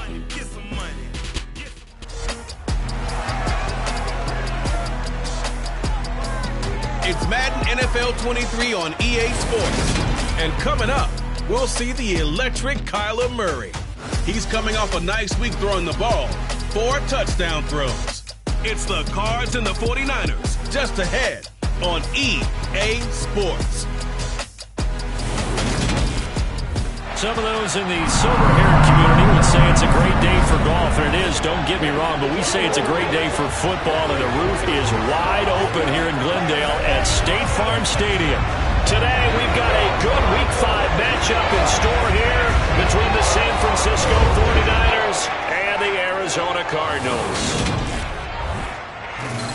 It's Madden NFL 23 on EA Sports. And coming up, we'll see the electric Kyler Murray. He's coming off a nice week throwing the ball. 4 touchdown throws. It's the Cards and the 49ers just ahead on EA Sports. Some of those in the silver-haired community would say it's a great day for golf, and it is, don't get me wrong, but we say it's a great day for football, and the roof is wide open here in Glendale at State Farm Stadium. Today, we've got a good Week 5 matchup in store here between the San Francisco 49ers and the Arizona Cardinals.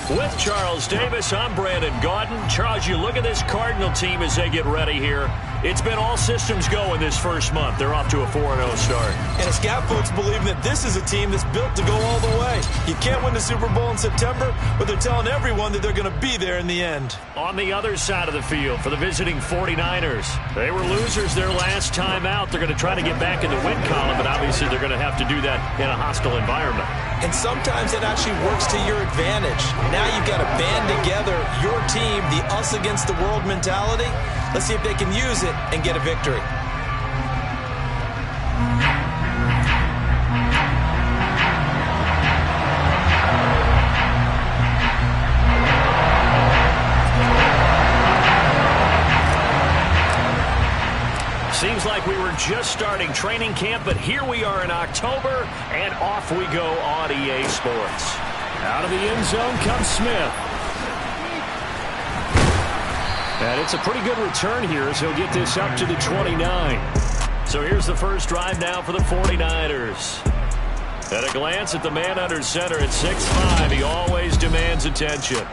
With Charles Davis, I'm Brandon Gaudin. Charles, you look at this Cardinal team as they get ready here. It's been all systems go in this first month. They're off to a 4-0 start. And it's got folks believing that this is a team that's built to go all the way. You can't win the Super Bowl in September, but they're telling everyone that they're going to be there in the end. On the other side of the field for the visiting 49ers, they were losers their last time out. They're going to try to get back in the win column, but obviously they're going to have to do that in a hostile environment. And sometimes it actually works to your advantage. Now you've got to band together your team, the us against the world mentality. Let's see if they can use it and get a victory. Seems like we were just starting training camp, but here we are in October, and off we go on EA Sports. Out of the end zone comes Smith. And it's a pretty good return here as he'll get this up to the 29. So here's the first drive now for the 49ers. At a glance at the man under center at 6'5", he always demands attention.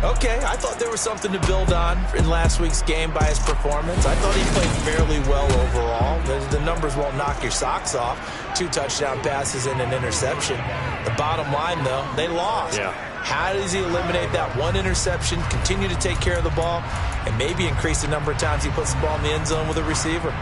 Okay, I thought there was something to build on in last week's game by his performance. I thought he played fairly well overall. The numbers won't knock your socks off. 2 touchdown passes and an interception. The bottom line, though, they lost. Yeah. How does he eliminate that one interception, continue to take care of the ball, and maybe increase the number of times he puts the ball in the end zone with a receiver?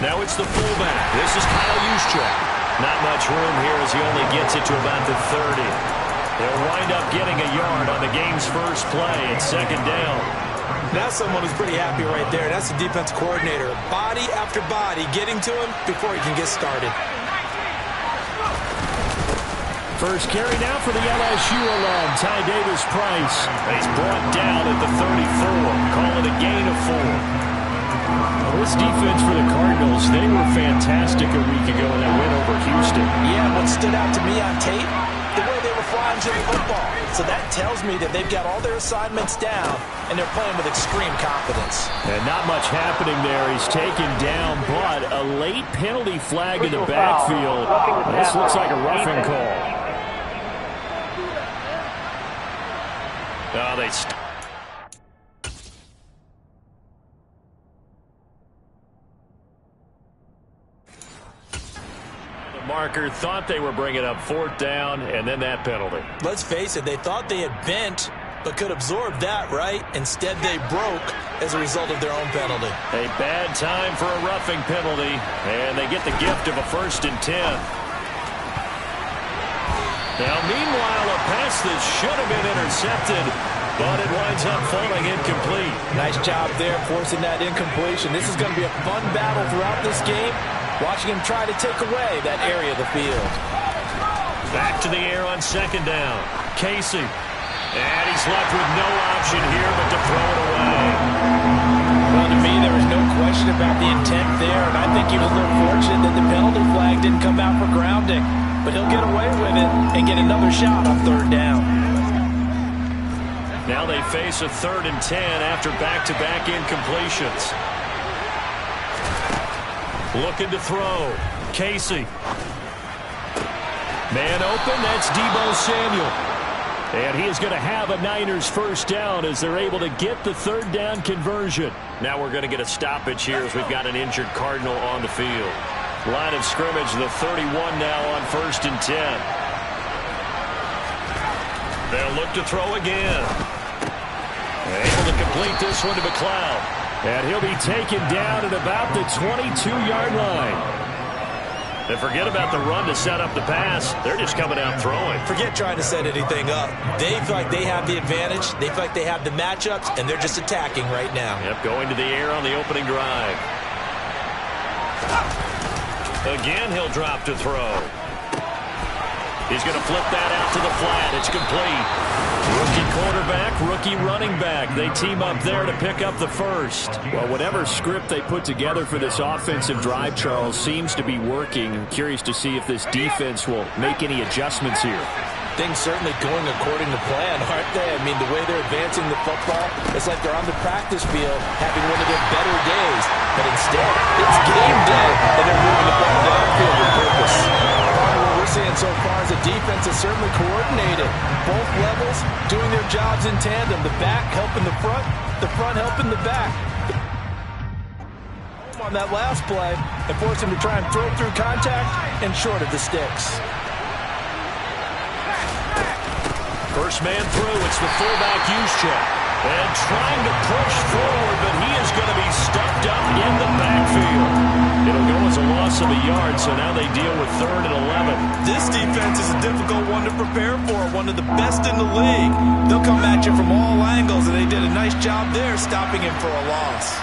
Now it's the fullback. This is Kyle Juszczyk. Not much room here as he only gets it to about the 30. They'll wind up getting a yard on the game's first play at 2nd down. That's someone who's pretty happy right there. That's the defense coordinator. Body after body getting to him before he can get started. First carry now for the LSU alum, Ty Davis-Price. He's brought down at the 34. Call it a gain of 4. Well, this defense for the Cardinals, they were fantastic a week ago in that win over Houston. Yeah, what stood out to me on tape, the way they were flying to the football. So that tells me that they've got all their assignments down, and they're playing with extreme confidence. And not much happening there. He's taken down, but a late penalty flag in the backfield. This looks like a roughing call. Oh, they marker thought they were bringing up 4th down, and then that penalty. Let's face it, they thought they had bent, but could absorb that, right? Instead, they broke as a result of their own penalty. A bad time for a roughing penalty, and they get the gift of a 1st and 10. Now, meanwhile, a pass that should have been intercepted, but it winds up falling incomplete. Nice job there, forcing that incompletion. This is going to be a fun battle throughout this game. Watching him try to take away that area of the field. Back to the air on 2nd down. Casey. And he's left with no option here but to throw it away. Well, to me, there was no question about the intent there, and I think he was a little fortunate that the penalty flag didn't come out for grounding. But he'll get away with it and get another shot on 3rd down. Now they face a 3rd and 10 after back-to-back incompletions. Looking to throw. Casey. Man open. That's Deebo Samuel. And he is going to have a Niners 1st down as they're able to get the 3rd down conversion. Now we're going to get a stoppage here as we've got an injured Cardinal on the field. Line of scrimmage, the 31 now on 1st and 10. They'll look to throw again. Able to complete this one to McLeod. And he'll be taken down at about the 22-yard line. And forget about the run to set up the pass. They're just coming out throwing. Forget trying to set anything up. They feel like they have the advantage. They feel like they have the matchups, and they're just attacking right now. Yep, going to the air on the opening drive. Again, he'll drop to throw. He's going to flip that out to the flat. It's complete. Rookie quarterback, rookie running back. They team up there to pick up the first. Well, whatever script they put together for this offensive drive, Charles, seems to be working. I'm curious to see if this defense will make any adjustments here. Things certainly going according to plan, aren't they? I mean, the way they're advancing the football, it's like they're on the practice field having one of their better days. But instead, it's game day, and they're moving the ball downfield with purpose. What we're seeing so far is the defense is certainly coordinated. Both levels doing their jobs in tandem. The back helping the front helping the back. On that last play, and force him to try and throw through contact and short of the sticks. First man through, it's the fullback Juszczyk. And trying to push forward, but he is going to be stuffed up in the backfield. It'll go as a loss of a yard, so now they deal with 3rd and 11. This defense is a difficult one to prepare for, one of the best in the league. They'll come at you from all angles, and they did a nice job there stopping him for a loss.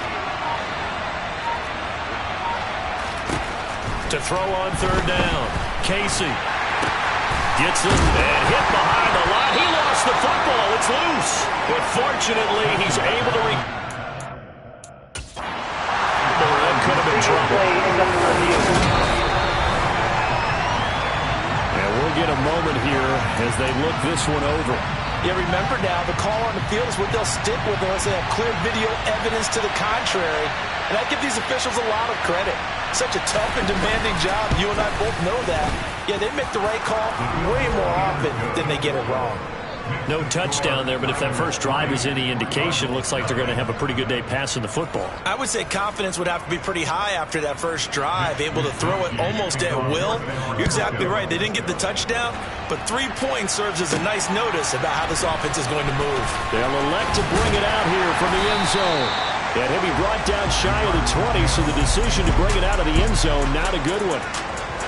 To throw on 3rd down, Casey gets it and hit behind the line. He lost the football. It's loose. But fortunately, he's able to that could have been trouble. And we'll get a moment here as they look this one over. Yeah, remember now, the call on the field is what they'll stick with unless they have clear video evidence to the contrary. And I give these officials a lot of credit. Such a tough and demanding job. You and I both know that. Yeah, they make the right call way more often than they get it wrong. No touchdown there, but if that first drive is any indication, looks like they're going to have a pretty good day passing the football. I would say confidence would have to be pretty high after that first drive, able to throw it almost at will. You're exactly right. They didn't get the touchdown, but 3 points serves as a nice notice about how this offense is going to move. They'll elect to bring it out here from the end zone. And he'll be brought down shy of the 20, so the decision to bring it out of the end zone, not a good one.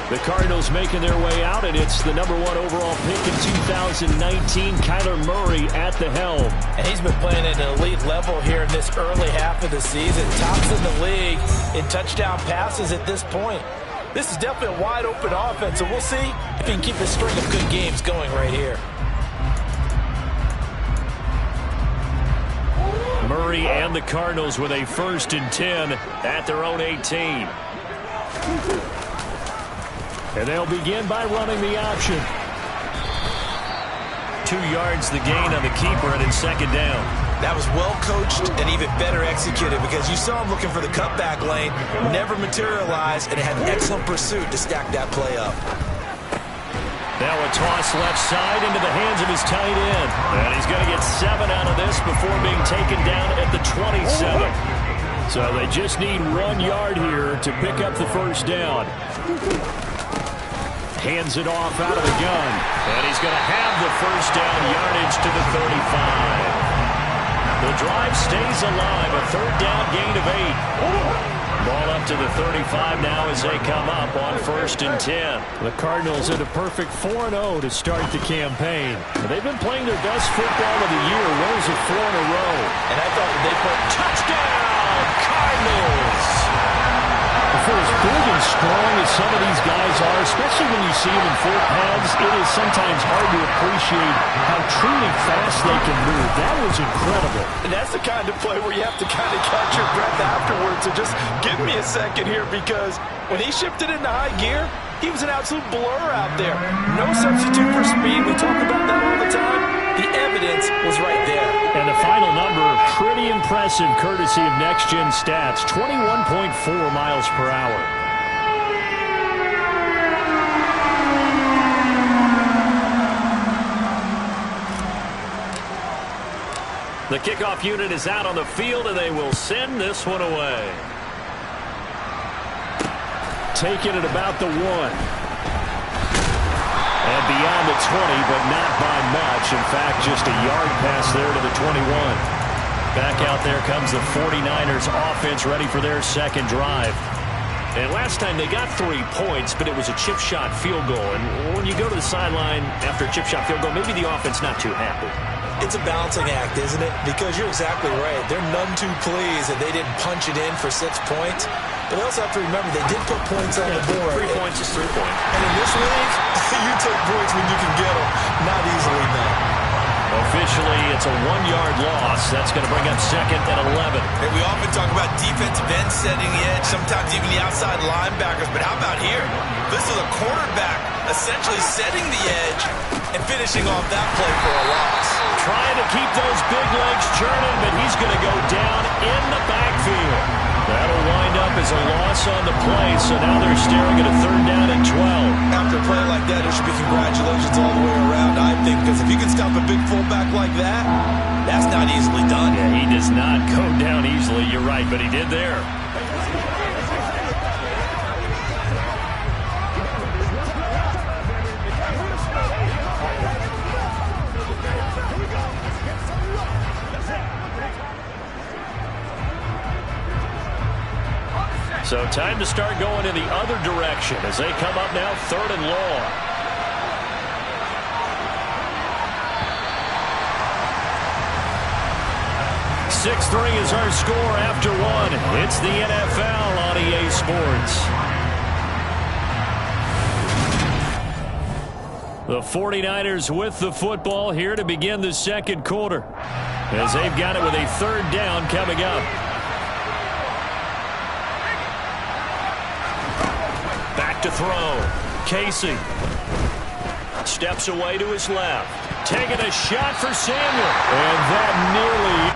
The Cardinals making their way out, and it's the #1 overall pick in 2019, Kyler Murray at the helm. And he's been playing at an elite level here in this early half of the season. Tops in the league in touchdown passes at this point. This is definitely a wide-open offense, so we'll see if he can keep a string of good games going right here. Murray and the Cardinals with a 1st and 10 at their own 18. And they'll begin by running the option. 2 yards the gain on the keeper, and it's 2nd down. That was well coached and even better executed because you saw him looking for the cutback lane, never materialized, and had an excellent pursuit to stack that play up. Now a toss left side into the hands of his tight end. And he's going to get 7 out of this before being taken down at the 27. So they just need 1 yard here to pick up the first down. Hands it off out of the gun. And he's going to have the first down yardage to the 35. The drive stays alive. A 3rd down gain of 8. Ball up to the 35 now as they come up on 1st and 10. The Cardinals at a perfect 4-0 to start the campaign. They've been playing their best football of the year. Wins of 4 in a row. And I thought that they put touchdown Cardinals. For as big and strong as some of these guys are, especially when you see them in full pads, it is sometimes hard to appreciate how truly fast they can move. That was incredible. And that's the kind of play where you have to kind of catch your breath afterwards. So just give me a second here, because when he shifted into high gear, he was an absolute blur out there. No substitute for speed. We talk about that all the time. The evidence was right there. And the final number, pretty impressive, courtesy of Next Gen Stats, 21.4 miles per hour. The kickoff unit is out on the field, and they will send this one away. Taken at about the 1. And beyond the 20, but not by much. In fact, just a yard pass there to the 21. Back out there comes the 49ers offense ready for their second drive. And last time they got 3 points, but it was a chip shot field goal. And when you go to the sideline after a chip shot field goal, maybe the offense not too happy. It's a balancing act, isn't it? Because you're exactly right. They're none too pleased that they didn't punch it in for 6 points. But they also have to remember they did put points on the board. 3 points is 3 points. And in this league, you take points when you can get them. Not easily done. Officially, it's a 1-yard loss. That's going to bring up second and 11. And we often talk about defensive ends setting the edge, sometimes even the outside linebackers. But how about here? This is a quarterback essentially setting the edge and finishing off that play for a loss. Trying to keep those big legs churning, but he's going to go down in the backfield. That'll wind up as a loss on the play, so now they're staring at a 3rd down and 12. After a play like that, there should be congratulations all the way around, I think, because if you can stop a big fullback like that, that's not easily done. Yeah, he does not go down easily, you're right, but he did there. So time to start going in the other direction as they come up now 3rd and long. .6-3 is our score after 1. It's the NFL on EA Sports. The 49ers with the football here to begin the second quarter as they've got it with a 3rd down coming up. To throw. Casey steps away to his left. Taking a shot for Samuel. And that nearly...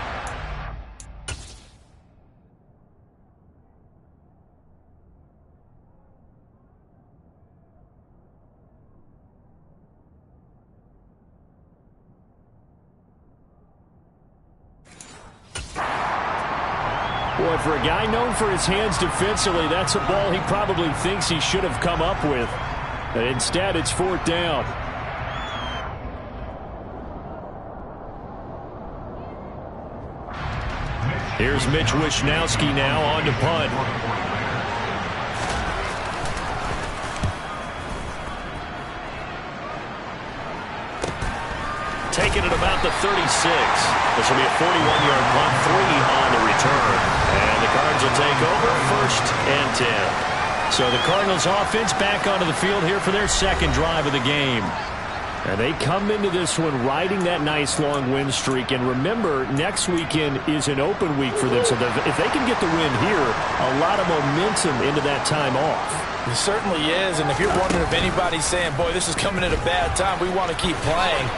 Boy, for a guy known for his hands defensively, that's a ball he probably thinks he should have come up with. But instead, it's 4th down. Here's Mitch Wishnowsky now on to punt. Taking it about the 36. This will be a 41-yard punt, 3 on the return. And the Cards will take over 1st and 10. So the Cardinals offense back onto the field here for their second drive of the game. And they come into this one riding that nice long win streak. And remember, next weekend is an open week for them. So if they can get the win here, a lot of momentum into that time off. It certainly is. And if you're wondering if anybody's saying, boy, this is coming at a bad time, we want to keep playing,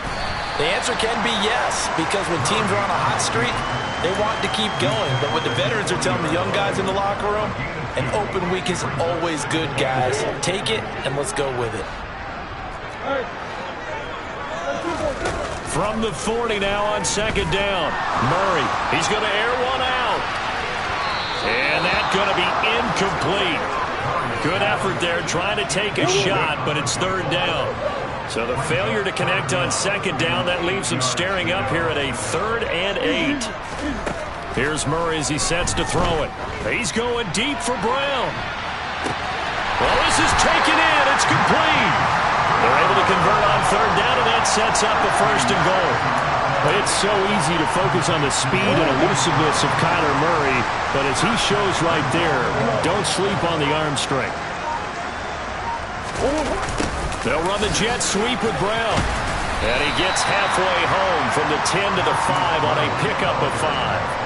the answer can be yes, because when teams are on a hot streak, they want to keep going. But what the veterans are telling the young guys in the locker room, an open week is always good, guys. Take it, and let's go with it. From the 40 now on 2nd down. Murray, he's going to air one out. And that's going to be incomplete. Good effort there trying to take a shot, but it's 3rd down. So the failure to connect on 2nd down, that leaves him staring up here at a 3rd and 8. Here's Murray as he sets to throw it. He's going deep for Brown. Well, this is taken in. It's complete. They're able to convert on 3rd down, and that sets up the 1st and goal. It's so easy to focus on the speed and elusiveness of Kyler Murray, but as he shows right there, don't sleep on the arm strength. They'll run the jet sweep with Brown. And he gets halfway home from the 10 to the 5 on a pickup of 5.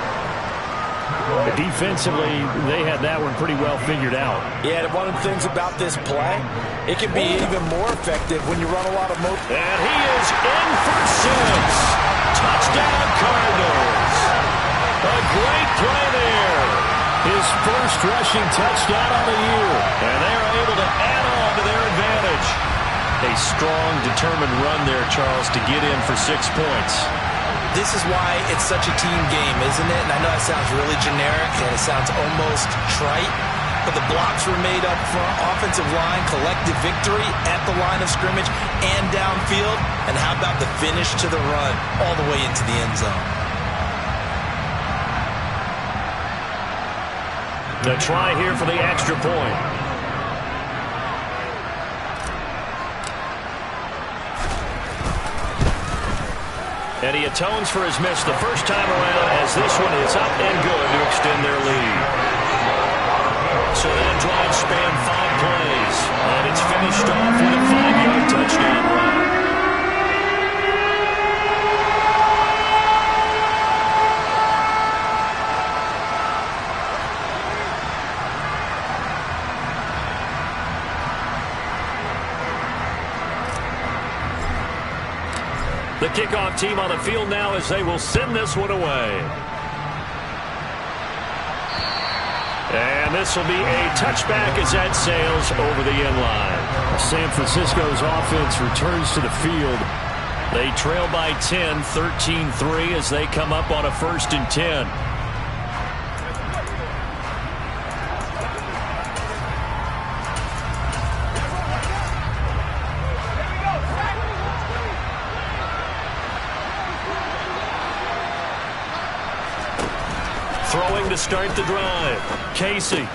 But defensively, they had that one pretty well figured out. Yeah, and one of the things about this play, it can be even more effective when you run a lot of motion. And he is in for 6. Touchdown, Cardinals. A great play there. His first rushing touchdown on the year. And they are able to add on to their advantage. A strong, determined run there, Charles, to get in for 6 points. This is why it's such a team game, isn't it? And I know it sounds really generic and it sounds almost trite, but the blocks were made up front. Offensive line, collective victory at the line of scrimmage and downfield. And how about the finish to the run all the way into the end zone? The try here for the extra point. And he atones for his miss the first time around as this one is up and good to extend their lead. So that drive spanned 5 plays, and it's finished off with a 5-yard touchdown run. The kickoff team on the field now as they will send this one away. And this will be a touchback as that sails over the end line. San Francisco's offense returns to the field. They trail by 10, 13-3 as they come up on a 1st and 10. Throwing to start the drive. Casey.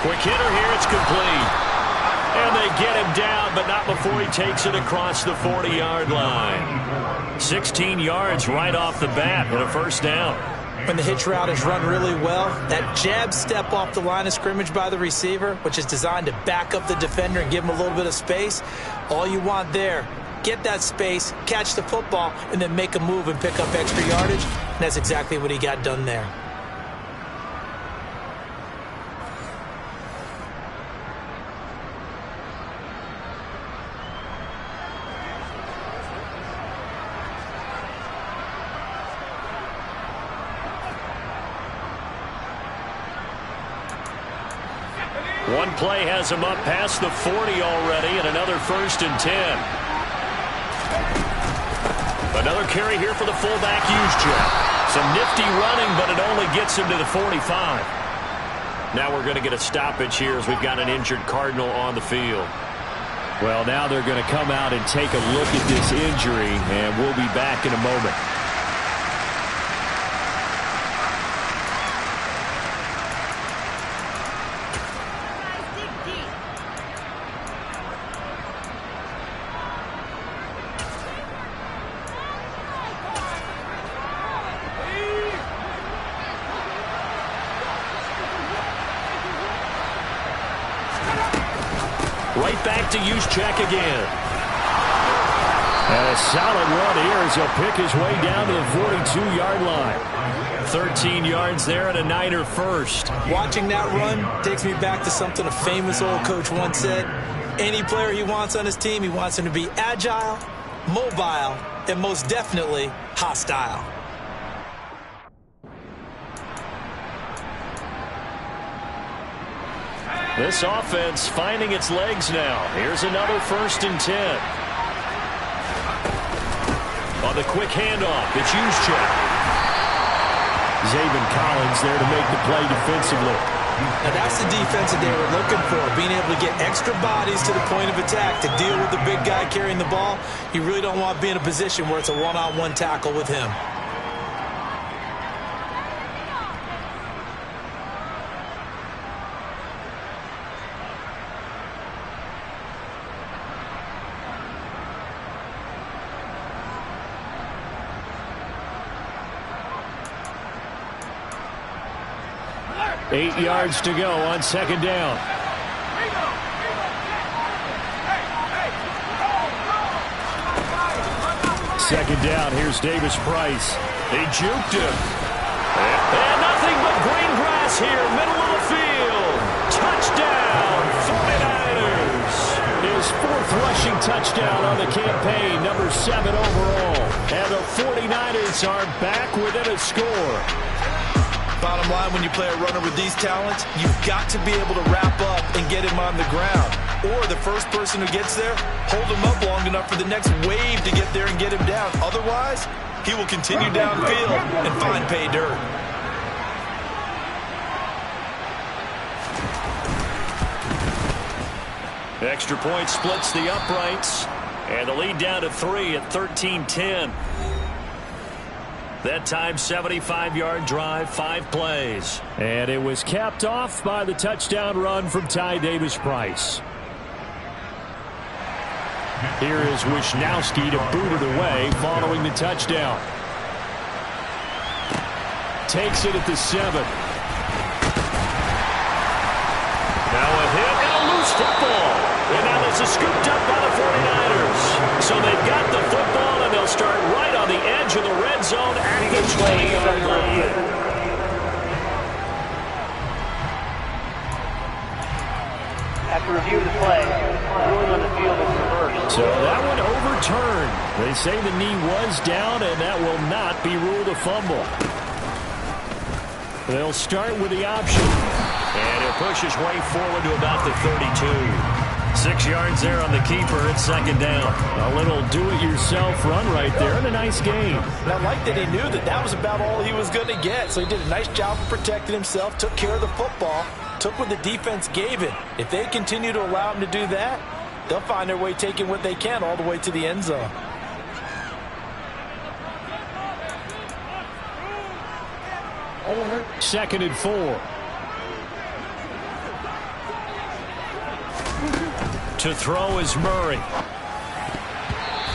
Quick hitter here. It's complete. And they get him down, but not before he takes it across the 40-yard line. 16 yards right off the bat and a 1st down. When the hitch route is run really well, that jab step off the line of scrimmage by the receiver, which is designed to back up the defender and give him a little bit of space, all you want there, get that space, catch the football, and then make a move and pick up extra yardage. And that's exactly what he got done there. One play has him up past the 40 already, and another 1st and 10. Another carry here for the fullback, Juszczyk. Some nifty running, but it only gets him to the 45. Now we're going to get a stoppage here as we've got an injured Cardinal on the field. Well, now they're going to come out and take a look at this injury, and we'll be back in a moment. Right back to Juszczyk again. And a solid run here as he'll pick his way down to the 42-yard line. 13 yards there and a Niner 1st. Watching that run takes me back to something a famous old coach once said. Any player he wants on his team, he wants him to be agile, mobile, and most definitely hostile. This offense finding its legs now. Here's another 1st and 10. On the quick handoff, it's Juszczyk. Zaven Collins there to make the play defensively. Now that's the defense that they were looking for, being able to get extra bodies to the point of attack to deal with the big guy carrying the ball. You really don't want to be in a position where it's a one-on-one tackle with him. Eight yards to go on 2nd down. Second down, here's Davis Price. They juked him. And nothing but green grass here, middle of the field. Touchdown, 49ers. His 4th rushing touchdown on the campaign, number 7 overall. And the 49ers are back within a score. Bottom line, when you play a runner with these talents, you've got to be able to wrap up and get him on the ground. Or the first person who gets there, hold him up long enough for the next wave to get there and get him down. Otherwise, he will continue downfield and find pay dirt. Extra point splits the uprights. And the lead down to 3 at 13-10. That time, 75-yard drive, 5 plays. And it was capped off by the touchdown run from Ty Davis-Price. Here is Wisnowski to boot it away following the touchdown. Takes it at the 7. Now a hit and a loose football. And now this is scooped up by the 49ers. So they've got the football, and they'll start right on the edge of the red zone at the 20-yard line. After review of the play, ruling on the field is reversed. So that one overturned. They say the knee was down, and that will not be ruled a fumble. They'll start with the option. And he'll push his way forward to about the 32. 6 yards there on the keeper at second down. A little do-it-yourself run right there and a nice game. And I like that he knew that that was about all he was going to get. So he did a nice job of protecting himself, took care of the football, took what the defense gave him. If they continue to allow him to do that, they'll find their way taking what they can all the way to the end zone. Second and 4. To throw is Murray.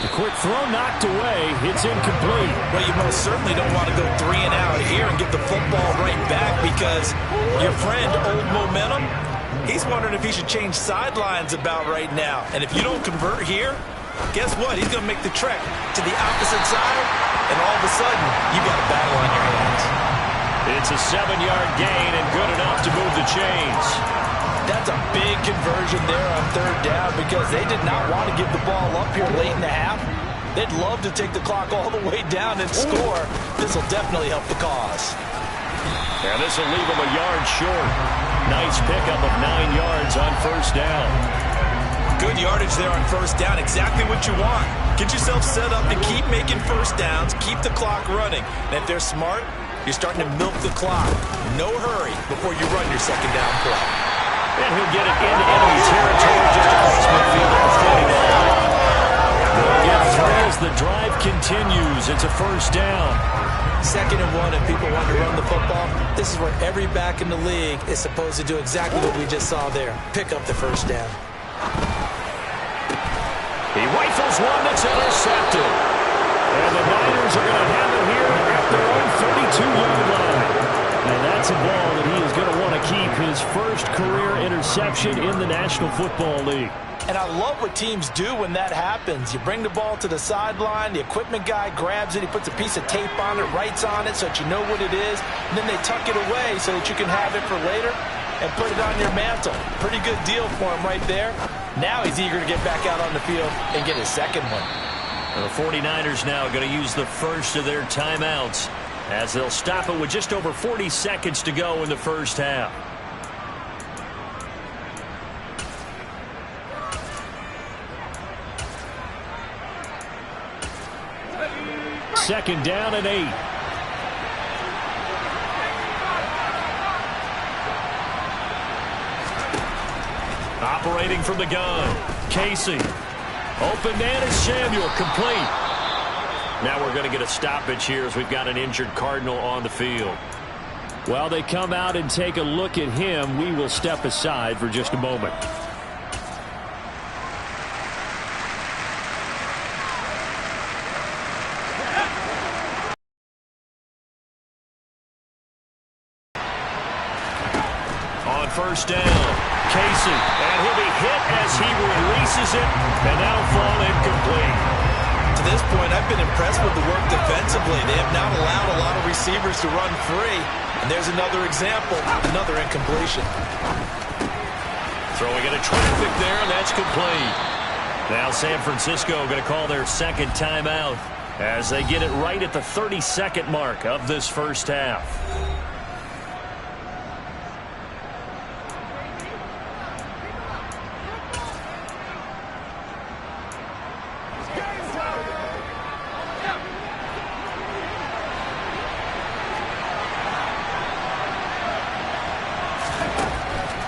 The quick throw knocked away. It's incomplete. Well, you most certainly don't want to go 3 and out here and get the football right back because your friend, Old Momentum, he's wondering if he should change sidelines about right now. And if you don't convert here, guess what? He's going to make the trek to the opposite side, and all of a sudden, you've got a battle on your hands. It's a 7-yard gain and good enough to move the chains. That's a big conversion there on third down because they did not want to give the ball up here late in the half. They'd love to take the clock all the way down and score. This will definitely help the cause. And this will leave them a yard short. Nice pickup of 9 yards on first down. Good yardage there on first down. Exactly what you want. Get yourself set up to keep making first downs, keep the clock running. And if they're smart, you're starting to milk the clock. No hurry before you run your second down play. And he'll get it into enemy territory just across midfield at the 49. They'll get 3 as the drive continues. It's a first down. 2nd and 1, and people want to run the football. This is where every back in the league is supposed to do exactly what we just saw there. Pick up the first down. He rifles one that's intercepted. And the Niners are going to have it here at their own 32-yard line. And that's a ball that he is going to want to keep, his first career interception in the National Football League. And I love what teams do when that happens. You bring the ball to the sideline, the equipment guy grabs it, he puts a piece of tape on it, writes on it so that you know what it is, and then they tuck it away so that you can have it for later and put it on your mantle. Pretty good deal for him right there. Now he's eager to get back out on the field and get his second one. The 49ers now going to use the first of their timeouts as they'll stop it with just over 40 seconds to go in the first half. Second down and 8. Operating from the gun, Casey. Open man is Samuel, complete. Now we're going to get a stoppage here as we've got an injured Cardinal on the field. While they come out and take a look at him, we will step aside for just a moment. On first down, Casey, and he'll be hit as he releases it, and that'll fall incomplete. To this point, I've been impressed with the work defensively. They have not allowed a lot of receivers to run free. And there's another example, another incompletion. Throwing into traffic there, and that's complete. Now San Francisco going to call their second timeout as they get it right at the 30-second mark of this first half.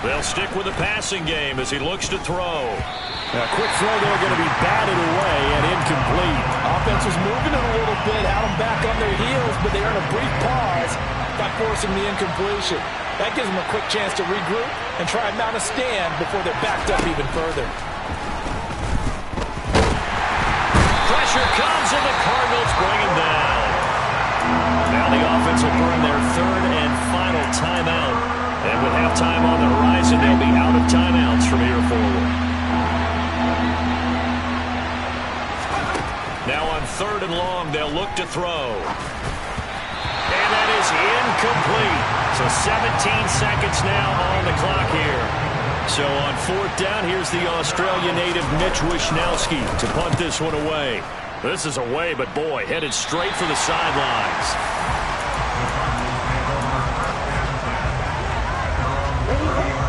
They'll stick with the passing game as he looks to throw. A quick throw there going to be batted away and incomplete. Offense was moving it a little bit, had them back on their heels, but they earned a brief pause by forcing the incompletion. That gives them a quick chance to regroup and try and mount a stand before they're backed up even further. Pressure comes and the Cardinals bring him down. Now the offense will burn their third and final timeout. And with halftime on the horizon, they'll be out of timeouts from here forward. Now on 3rd and long, they'll look to throw. And that is incomplete. So 17 seconds now on the clock here. So on 4th down, here's the Australia native Mitch Wishnowski to punt this one away. This is away, but boy, headed straight for the sidelines.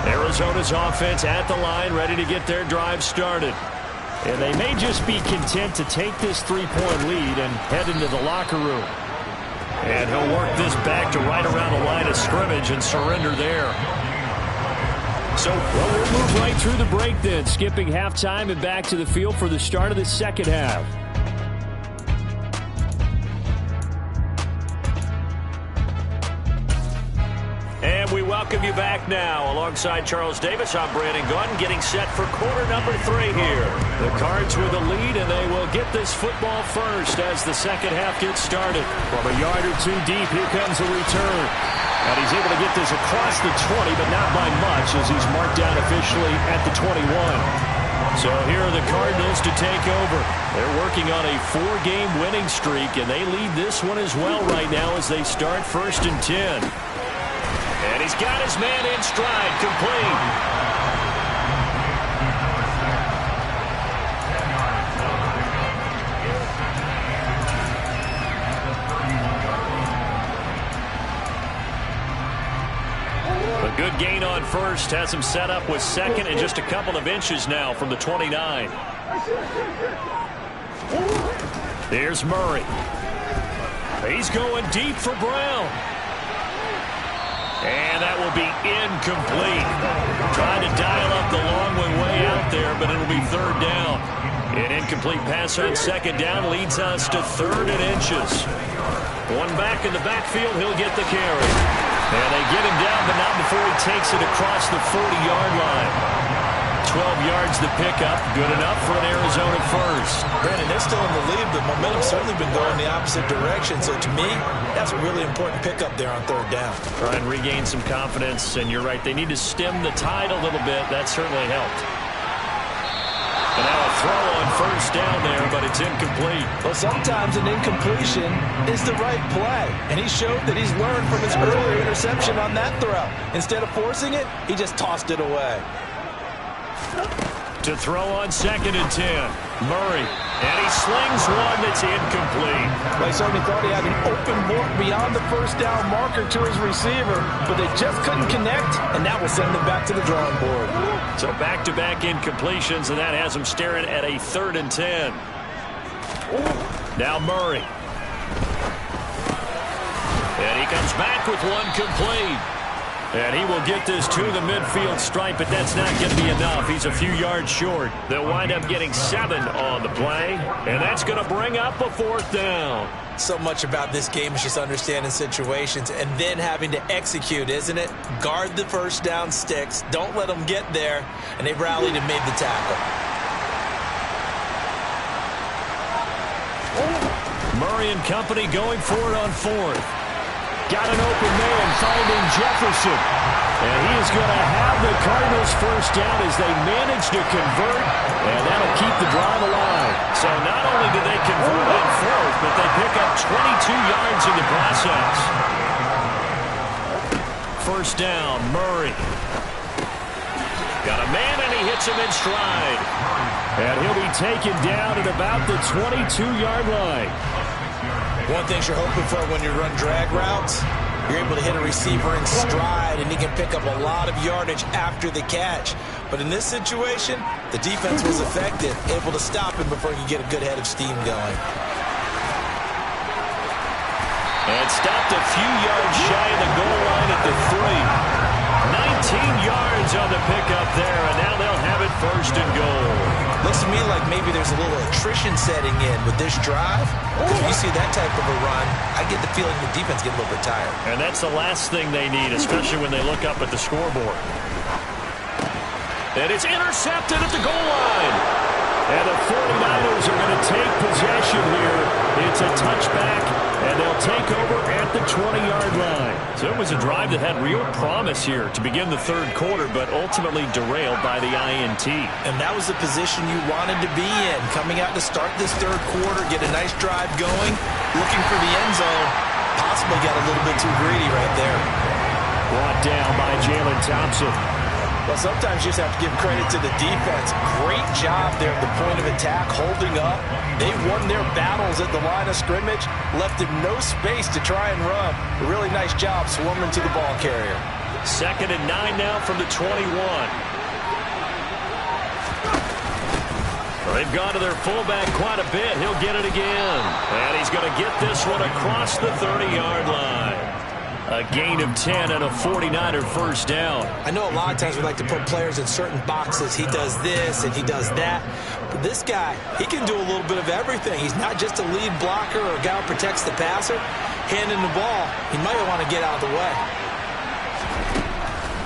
Arizona's offense at the line, ready to get their drive started. And they may just be content to take this 3-point lead and head into the locker room. And he'll work this back to right around the line of scrimmage and surrender there. So we'll move right through the break then, skipping halftime and back to the field for the start of the second half. And we welcome you back now. Alongside Charles Davis, I'm Brandon Gordon, getting set for quarter number 3 here. The Cards with a lead, and they will get this football first as the second half gets started. From a yard or two deep, here comes a return. And he's able to get this across the 20, but not by much as he's marked down officially at the 21. So here are the Cardinals to take over. They're working on a 4-game winning streak, and they lead this one as well right now as they start 1st and 10. And he's got his man in stride, complete. A good gain on first, has him set up with 2nd and just a couple of inches now from the 29. There's Murray. He's going deep for Brown. And that will be incomplete. Trying to dial up the long one way out there, but it'll be 3rd down. An incomplete pass on 2nd down leads us to 3rd and inches. One back in the backfield, he'll get the carry. And they get him down, but not before he takes it across the 40-yard line. 12 yards the pickup, good enough for an Arizona first. Brandon, they're still in the lead, but momentum's certainly been going the opposite direction. So to me, that's a really important pickup there on 3rd down. Try and regain some confidence, and you're right, they need to stem the tide a little bit. That certainly helped. And now a throw on 1st down there, but it's incomplete. Well, sometimes an incompletion is the right play, and he showed that he's learned from his earlier interception on that throw. Instead of forcing it, he just tossed it away. To throw on 2nd and 10. Murray. And he slings one that's incomplete. Well, he certainly thought he had an open look beyond the 1st down marker to his receiver, but they just couldn't connect, and that will send them back to the drawing board. So back-to-back incompletions, and that has them staring at a 3rd and 10. Now Murray. And he comes back with one complete. And he will get this to the midfield stripe, but that's not going to be enough. He's a few yards short. They'll wind up getting 7 on the play, and that's going to bring up a 4th down. So much about this game is just understanding situations and then having to execute, isn't it? Guard the 1st down sticks. Don't let them get there, and they've rallied and made the tackle. Murray and company going for it on 4th. Got an open man, finding Jefferson. And he is going to have the Cardinals 1st down as they manage to convert, and that'll keep the drive alive. So not only do they convert on 4th, but they pick up 22 yards in the process. 1st down, Murray. Got a man, and he hits him in stride. And he'll be taken down at about the 22-yard line. One thing you're hoping for when you run drag routes, you're able to hit a receiver in stride, and he can pick up a lot of yardage after the catch. But in this situation, the defense was effective, able to stop him before he could get a good head of steam going. And stopped a few yards shy of the goal line at the 3. yards on the pickup there, and now they'll have it first and goal. Looks to me like maybe there's a little attrition setting in with this drive. Because if you see that type of a run, I get the feeling the defense get a little bit tired. And that's the last thing they need, especially when they look up at the scoreboard. And it's intercepted at the goal line. And the 49ers are going to take possession here. It's a touchback, and they'll take over at the 20-yard line. So it was a drive that had real promise here to begin the third quarter, but ultimately derailed by the INT. And that was the position you wanted to be in. Coming out to start this third quarter, get a nice drive going, looking for the end zone. Possibly got a little bit too greedy right there. Brought down by Jalen Thompson. Well, sometimes you just have to give credit to the defense. Great job there at the point of attack, holding up. They won their battles at the line of scrimmage, left him no space to try and run. A really nice job swarming to the ball carrier. 2nd and 9 now from the 21. They've gone to their fullback quite a bit. He'll get it again. And he's going to get this one across the 30-yard line. A gain of 10 and a 49er first down. I know a lot of times we like to put players in certain boxes. He does this and he does that. But this guy, he can do a little bit of everything. He's not just a lead blocker or a guy who protects the passer. Handing the ball, he might want to get out of the way.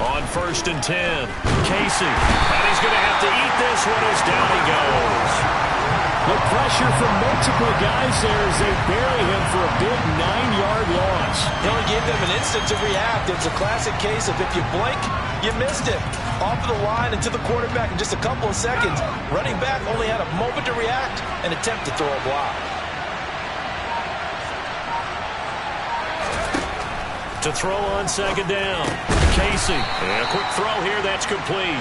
On 1st and 10, Casey. And he's going to have to eat this one as down he goes. The pressure from multiple guys there as they bury him for a big 9-yard loss. He only gave them an instant to react. It's a classic case of if you blink, you missed it. Off of the line and to the quarterback in just a couple of seconds. Running back only had a moment to react and attempt to throw a block. To throw on 2nd down, Casey. And a quick throw here, that's complete.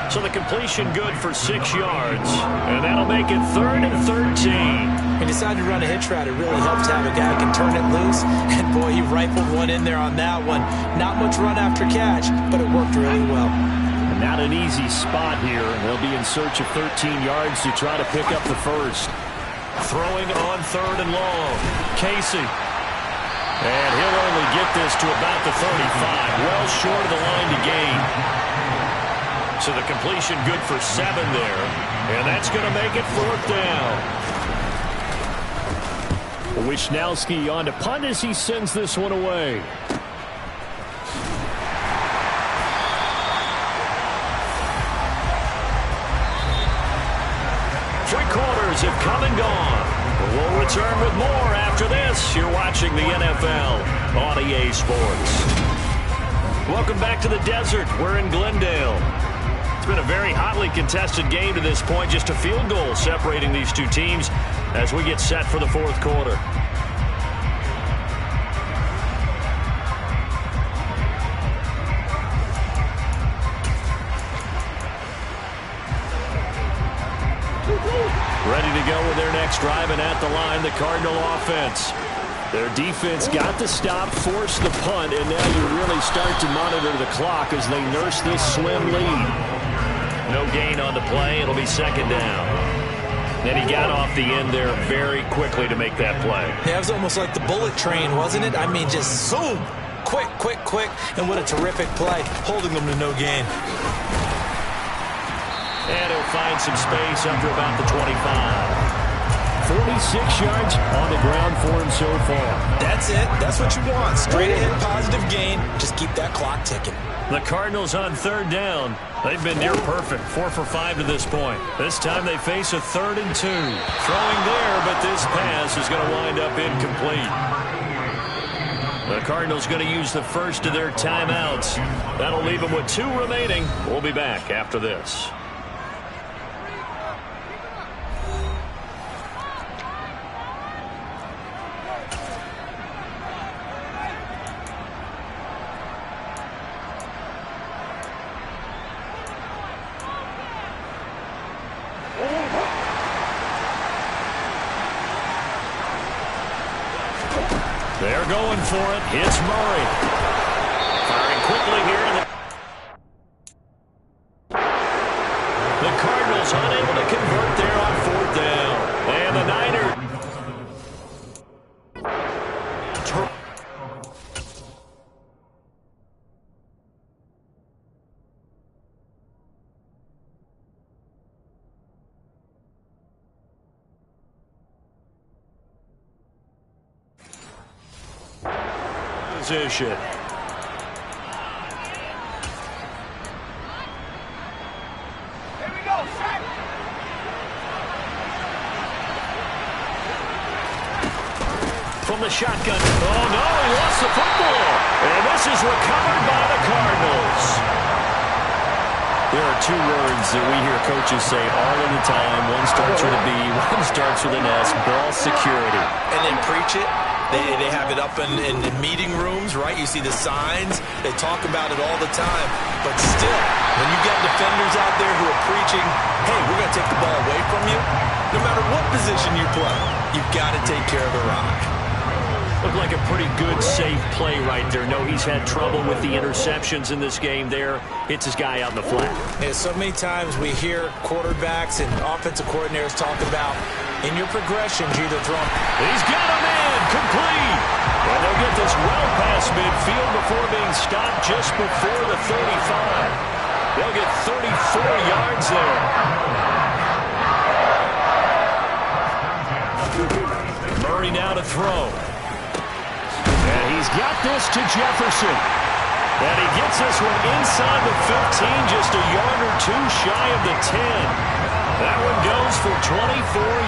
So the completion good for 6 yards. And that'll make it 3rd and 13. He decided to run a hitch route. It really helps to have a guy who can turn it loose. And boy, he rifled one in there on that one. Not much run after catch, but it worked really well. Not an easy spot here. They'll be in search of 13 yards to try to pick up the first. Throwing on 3rd and long. Casey. And he'll only get this to about the 35. Well short of the line to gain. So the completion good for 7 there. And that's going to make it 4th down. Wishnowski on to punt as he sends this one away. 3 quarters have come and gone. We'll return with more after this. You're watching the NFL on EA Sports. Welcome back to the desert. We're in Glendale. It's been a very hotly contested game to this point. Just a field goal separating these two teams as we get set for the 4th quarter. Ready to go with their next drive, and at the line, the Cardinal offense. Their defense got the stop, forced the punt, and now you really start to monitor the clock as they nurse this slim lead. No gain on the play. It'll be 2nd down. And he got off the end there very quickly to make that play. Yeah, it was almost like the bullet train, wasn't it? I mean, just zoom. Quick, quick, quick. And what a terrific play, holding them to no gain. And he'll find some space under about the 25. 46 yards on the ground for him so far. That's it. That's what you want. Straight ahead, positive gain. Just keep that clock ticking. The Cardinals on 3rd down. They've been near perfect. 4 for 5 to this point. This time they face a 3rd and 2. Throwing there, but this pass is going to wind up incomplete. The Cardinals going to use the first of their timeouts. That'll leave them with 2 remaining. We'll be back after this. They're going for it. It's Murray. Firing quickly here. The Cardinals unable to convert there on 4th down. And the Niners. position. From the shotgun. Oh, no, he lost the football. And this is recovered by the Cardinals. There are two words that we hear coaches say all of the time. One starts with a B, one starts with an S, ball security. And they preach it. They have it up in meeting rooms, right? You see the signs. They talk about it all the time. But still, when you got defenders out there who are preaching, hey, we're going to take the ball away from you, no matter what position you play, you've got to take care of the rock. Looked like a pretty good, safe play right there. No, he's had trouble with the interceptions in this game there. Hits his guy out in the flat. Yeah, so many times we hear quarterbacks and offensive coordinators talk about, in your progressions, you either throw. He's got a man, complete. And they'll get this well past midfield before being stopped just before the 35. They'll get 34 yards there. Murray now to throw. And he's got this to Jefferson. And he gets this one inside the 15, just a yard or two shy of the 10. That one goes for 24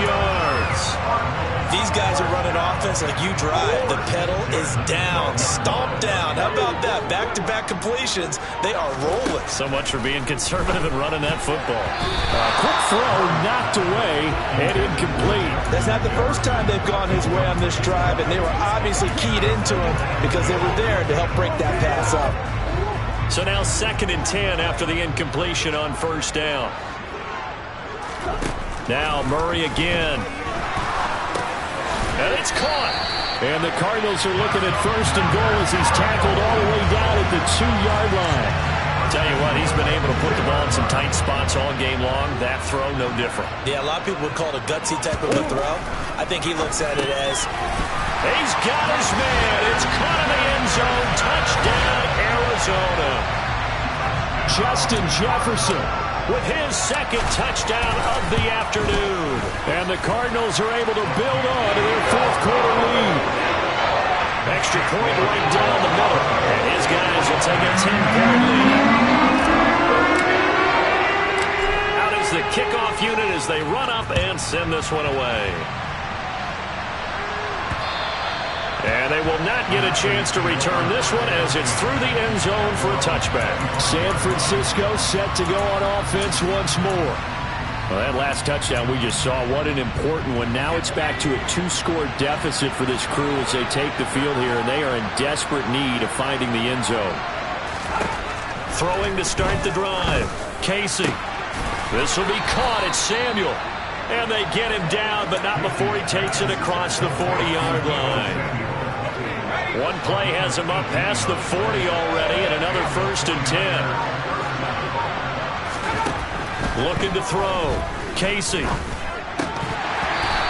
yards. These guys are running offense like you drive. The pedal is down, stomped down. How about that? Back-to-back completions. They are rolling. So much for being conservative and running that football. Quick throw, knocked away, and incomplete. That's not the first time they've gone his way on this drive, and they were obviously keyed into him because they were there to help break that pass up. So now 2nd and 10 after the incompletion on first down. Now Murray again. And it's caught. And the Cardinals are looking at 1st and goal as he's tackled all the way down at the 2-yard line. Tell you what, he's been able to put the ball in some tight spots all game long. That throw, no different. Yeah, a lot of people would call it a gutsy type of a throw. I think he looks at it as... He's got his man. It's caught in the end zone. Touchdown, Arizona. Justin Jefferson with his 2nd touchdown of the afternoon. And the Cardinals are able to build on to their 4th quarter lead. Extra point right down the middle. And his guys will take a 10-point lead. Out is the kickoff unit as they run up and send this one away. And they will not get a chance to return this one as it's through the end zone for a touchback. San Francisco set to go on offense once more. Well, that last touchdown we just saw, what an important one. Now it's back to a 2-score deficit for this crew as they take the field here, and they are in desperate need of finding the end zone. Throwing to start the drive. Casey. This will be caught. It's Samuel. And they get him down, but not before he takes it across the 40-yard line. One play has him up past the 40 already, and another 1st and 10. Looking to throw. Casey.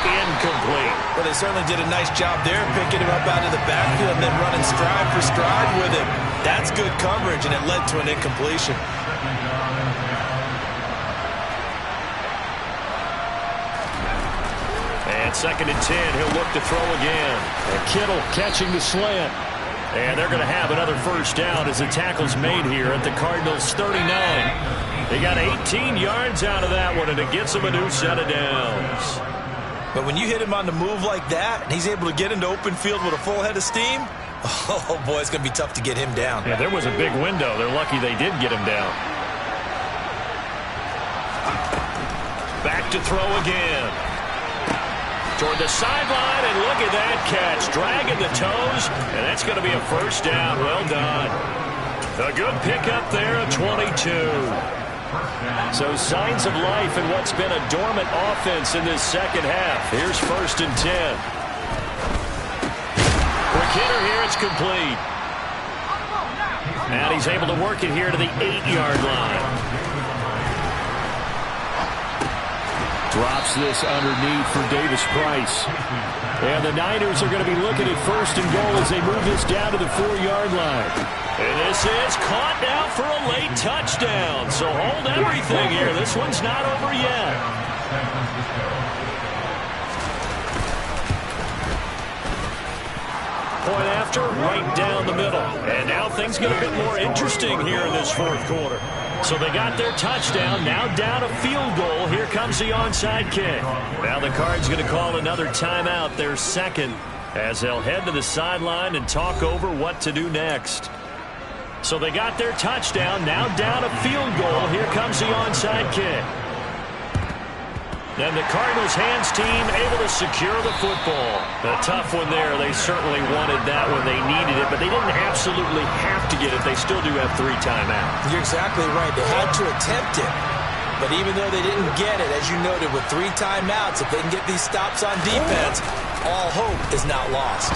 Incomplete. Well, they certainly did a nice job there, picking him up out of the backfield and then running stride for stride with him. That's good coverage, and it led to an incompletion. And 2nd and 10, he'll look to throw again. And Kittle catching the slant. And they're going to have another 1st down as the tackle's made here at the Cardinals' 39. They got 18 yards out of that one, and it gets them a new set of downs. But when you hit him on the move like that, and he's able to get into open field with a full head of steam, oh, boy, it's going to be tough to get him down. Yeah, there was a big window. They're lucky they did get him down. Back to throw again. Toward the sideline, and look at that catch. Dragging the toes, and that's going to be a 1st down. Well done. A good pickup there at 22. So signs of life in what's been a dormant offense in this 2nd half. Here's 1st and 10. Quick hitter here, it's complete. And he's able to work it here to the 8-yard line. Drops this underneath for Davis Price. And the Niners are going to be looking at 1st and goal as they move this down to the 4-yard line. And this is caught now for a late touchdown. So hold everything here. This one's not over yet. point after, right down the middle. And now things get a bit more interesting here in this fourth quarter. So they got their touchdown, now down a field goal. Here comes the onside kick. Now the Cards going to call another timeout, their second, as they'll head to the sideline and talk over what to do next. So they got their touchdown, now down a field goal. Here comes the onside kick. And the Cardinals hands team able to secure the football. A tough one there. They certainly wanted that when they needed it, but they didn't absolutely have to get it. They still do have 3 timeouts. You're exactly right. They had to attempt it. But even though they didn't get it, as you noted, with 3 timeouts, if they can get these stops on defense, all hope is not lost.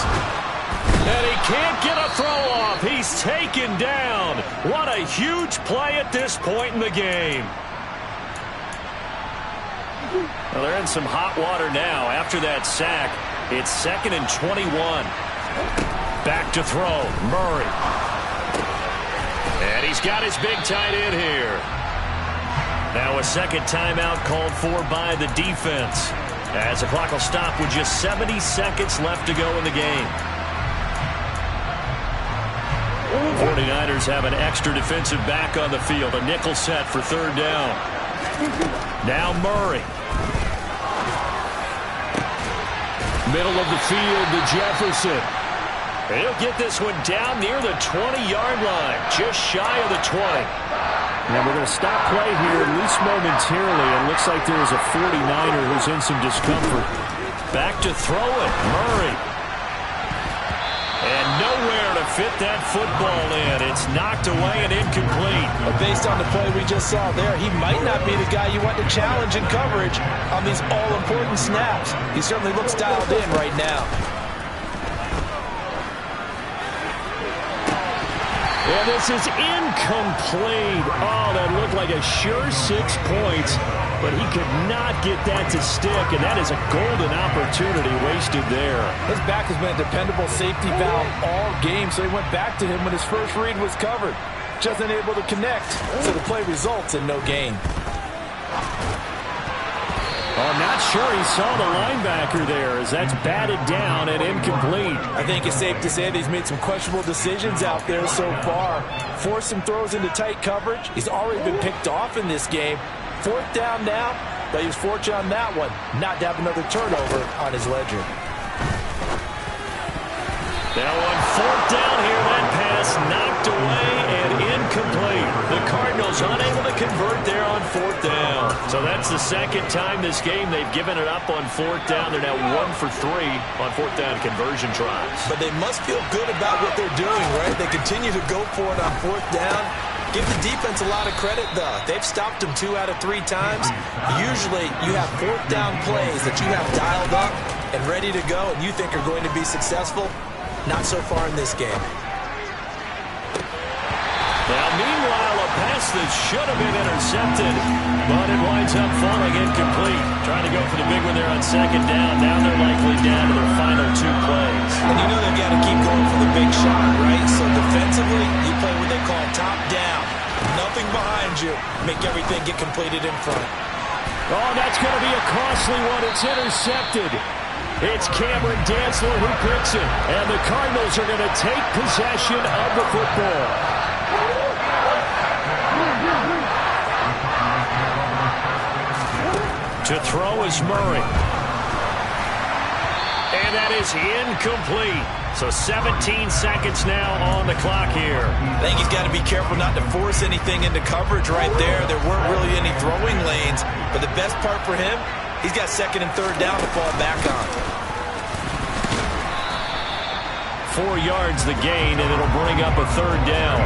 And he can't get a throw off. He's taken down. What a huge play at this point in the game. Well, they're in some hot water now. After that sack, it's 2nd and 21. Back to throw, Murray. And he's got his big tight end here. Now a second timeout called for by the defense, as the clock will stop with just 70 seconds left to go in the game. 49ers have an extra defensive back on the field. A nickel set for 3rd down. Now Murray. Middle of the field to Jefferson. He'll get this one down near the 20-yard line, just shy of the 20. And we're going to stop play here, at least momentarily. It looks like there is a 49er who's in some discomfort. Back to throw it, Murray. And nowhere to fit that football in. It's knocked away and incomplete. But based on the play we just saw there, he might not be the guy you want to challenge in coverage on these all-important snaps. He certainly looks dialed in right now. And this is incomplete. Oh, that looked like a sure 6 points, but he could not get that to stick, and that is a golden opportunity wasted there. His back has been a dependable safety valve all game, so he went back to him when his first read was covered. Just unable to connect, so the play results in no gain. Oh, I'm not sure he saw the linebacker there, as that's batted down and incomplete. I think it's safe to say that he's made some questionable decisions out there so far. Forced some throws into tight coverage. He's already been picked off in this game. 4th down now, but he was fortunate on that one, not to have another turnover on his ledger. Now on 4th down here, that pass knocked away and incomplete. The Cardinals unable to convert there on 4th down. So that's the 2nd time this game they've given it up on 4th down. They're now 1 for 3 on 4th down conversion tries. But they must feel good about what they're doing, right? They continue to go for it on 4th down. Give the defense a lot of credit, though. They've stopped them 2 out of 3 times. Usually, you have 4th down plays that you have dialed up and ready to go and you think are going to be successful. Not so far in this game. Now, meanwhile, a pass that should have been intercepted, but it winds up falling incomplete. Trying to go for the big one there on 2nd down. Now they're likely down to their final 2 plays. And you know they've got to keep going for the big shot, right? So defensively, you play what they call top down. Nothing behind you. Make everything get completed in front. Oh, that's going to be a costly one. It's intercepted. It's Cameron Dantzler who picks it. And the Cardinals are going to take possession of the football. To throw is Murray. And that is incomplete. So 17 seconds now on the clock here. I think he's got to be careful not to force anything into coverage right there. There weren't really any throwing lanes. But the best part for him, he's got 2nd and 3rd down to fall back on. 4 yards the gain, and it'll bring up a 3rd down.